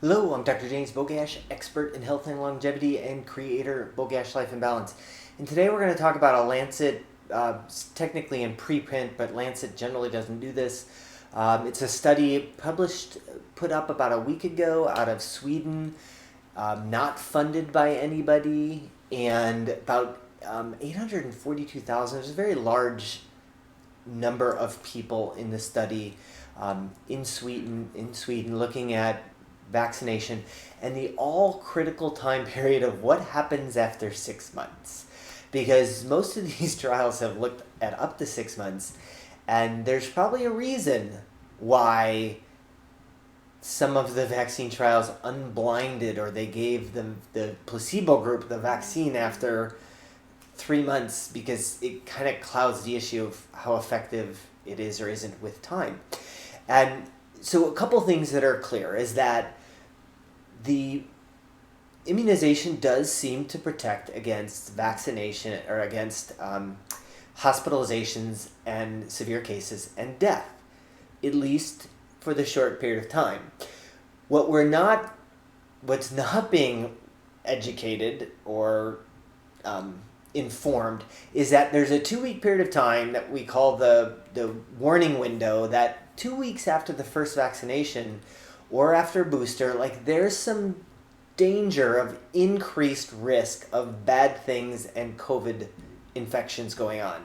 Hello, I'm Dr. James Bogash, expert in health and longevity and creator of Bogash Life in Balance. And today we're going to talk about a Lancet, technically in preprint, but Lancet generally doesn't do this. It's a study put up about a week ago out of Sweden, not funded by anybody, and about 842,000. There's a very large number of people in the study in Sweden looking at vaccination and the all critical time period of what happens after 6 months, because most of these trials have looked at up to 6 months, and there's probably a reason why some of the vaccine trials unblinded, or they gave the placebo group the vaccine after 3 months, because it kind of clouds the issue of how effective it is or isn't with time. And so a couple things that are clear is that the immunization does seem to protect against vaccination, or against hospitalizations and severe cases and death, at least for the short period of time. What's not being educated or informed is that there's a 2-week period of time that we call the warning window, that 2 weeks after the first vaccination or after booster, like, there's some danger of increased risk of bad things and COVID infections going on.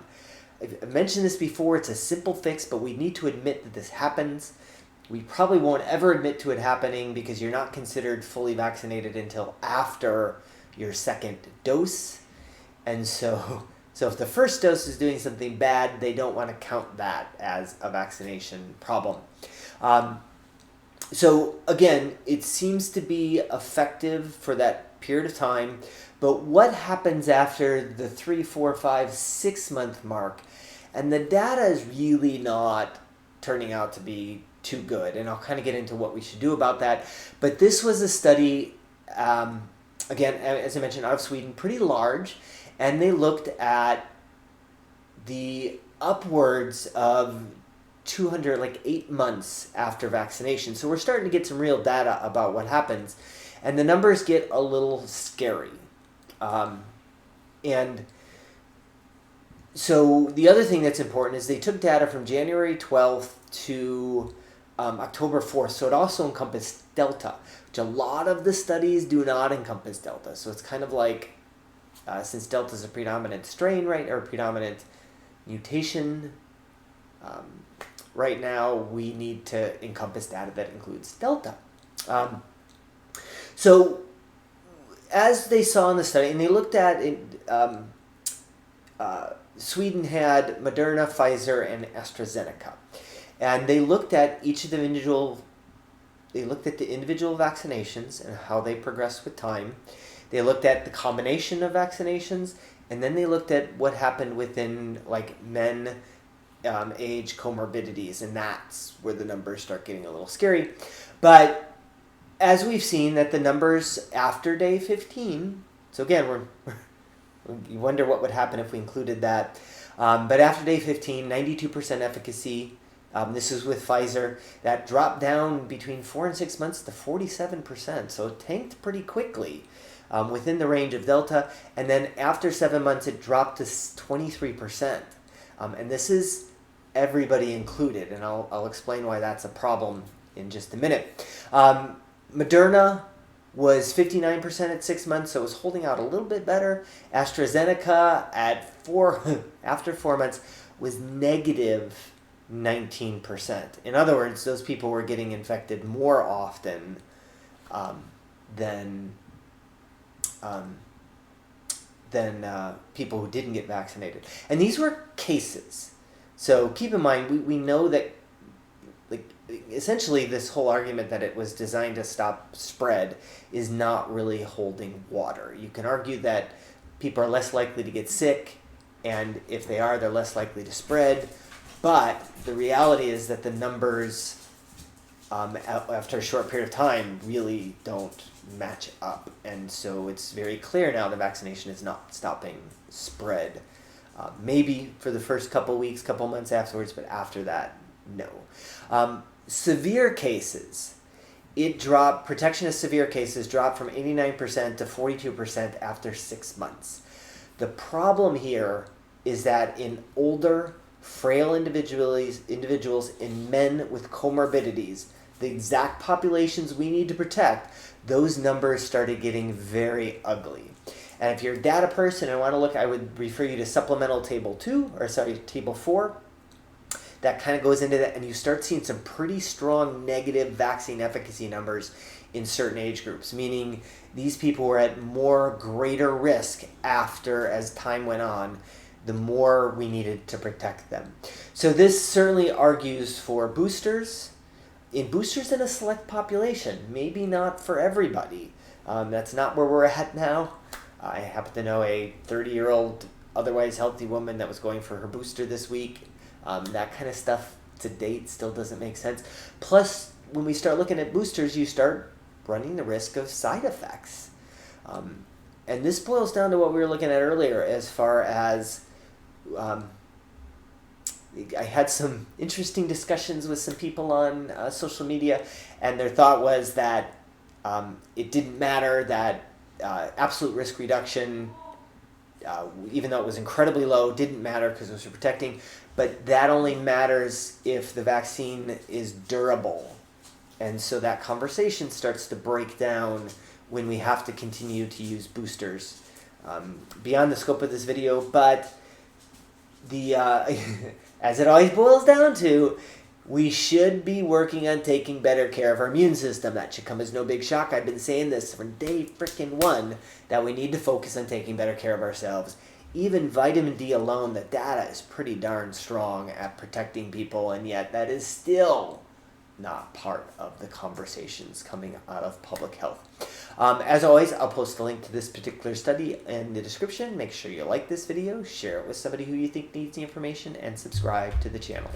I've mentioned this before, it's a simple fix, but we need to admit that this happens. We probably won't ever admit to it happening because you're not considered fully vaccinated until after your second dose. And so if the first dose is doing something bad, they don't want to count that as a vaccination problem. So again, it seems to be effective for that period of time, but what happens after the 3, 4, 5, 6 month mark? And the data is really not turning out to be too good, and I'll kind of get into what we should do about that. But this was a study, again, as I mentioned, out of Sweden, pretty large, and they looked at the upwards of 8 months after vaccination. So we're starting to get some real data about what happens, and the numbers get a little scary. And so the other thing that's important is they took data from January 12th to October 4th, so it also encompassed Delta, which a lot of the studies do not encompass Delta. So it's kind of like, since Delta is a predominant strain, right, or predominant mutation, right now we need to encompass data that includes Delta. So as they saw in the study, and they looked at it, Sweden had Moderna, Pfizer, and AstraZeneca, and they looked at each of the individual. They looked at the individual vaccinations and how they progressed with time. They looked at the combination of vaccinations, and then they looked at what happened within, like, men, age, comorbidities, and that's where the numbers start getting a little scary. But as we've seen, that the numbers after day 15, so again, you wonder what would happen if we included that. But after day 15, 92% efficacy. This is with Pfizer. That dropped down between 4 and 6 months to 47%. So it tanked pretty quickly within the range of Delta. And then after 7 months, it dropped to 23%. And this is everybody included. And I'll explain why that's a problem in just a minute. Moderna was 59% at 6 months, so it was holding out a little bit better. AstraZeneca after 4 months was negative 19%. In other words, those people were getting infected more often than people who didn't get vaccinated. And these were cases. So keep in mind, we know that, like, essentially this whole argument that it was designed to stop spread is not really holding water. You can argue that people are less likely to get sick, and if they are, they're less likely to spread. But the reality is that the numbers after a short period of time really don't match up. And so it's very clear now the vaccination is not stopping spread. Maybe for the first couple weeks, couple months afterwards, but after that, no. Severe cases. it dropped, protection of severe cases dropped from 89% to 42% after 6 months. The problem here is that in older, frail individuals in men with comorbidities, the exact populations we need to protect, those numbers started getting very ugly. And if you're a data person and want to look, I would refer you to supplemental table 2, or sorry, table 4. That kind of goes into that, and you start seeing some pretty strong negative vaccine efficacy numbers in certain age groups, meaning these people were at greater risk after, as time went on, the more we needed to protect them. So this certainly argues for boosters in a select population, maybe not for everybody. That's not where we're at now. I happen to know a 30-year-old, otherwise healthy woman that was going for her booster this week. That kind of stuff to date still doesn't make sense. Plus, when we start looking at boosters, you start running the risk of side effects. And this boils down to what we were looking at earlier as far as I had some interesting discussions with some people on social media, and their thought was that it didn't matter that absolute risk reduction, even though it was incredibly low, didn't matter because it was protecting, but that only matters if the vaccine is durable. And so that conversation starts to break down when we have to continue to use boosters. Beyond the scope of this video, but the as it always boils down to, we should be working on taking better care of our immune system. That should come as no big shock. I've been saying this from day frickin' one, that we need to focus on taking better care of ourselves. Even vitamin D alone, the data is pretty darn strong at protecting people, and yet that is still not part of the conversations coming out of public health. As always, I'll post a link to this particular study in the description. Make sure you like this video, share it with somebody who you think needs the information, and subscribe to the channel.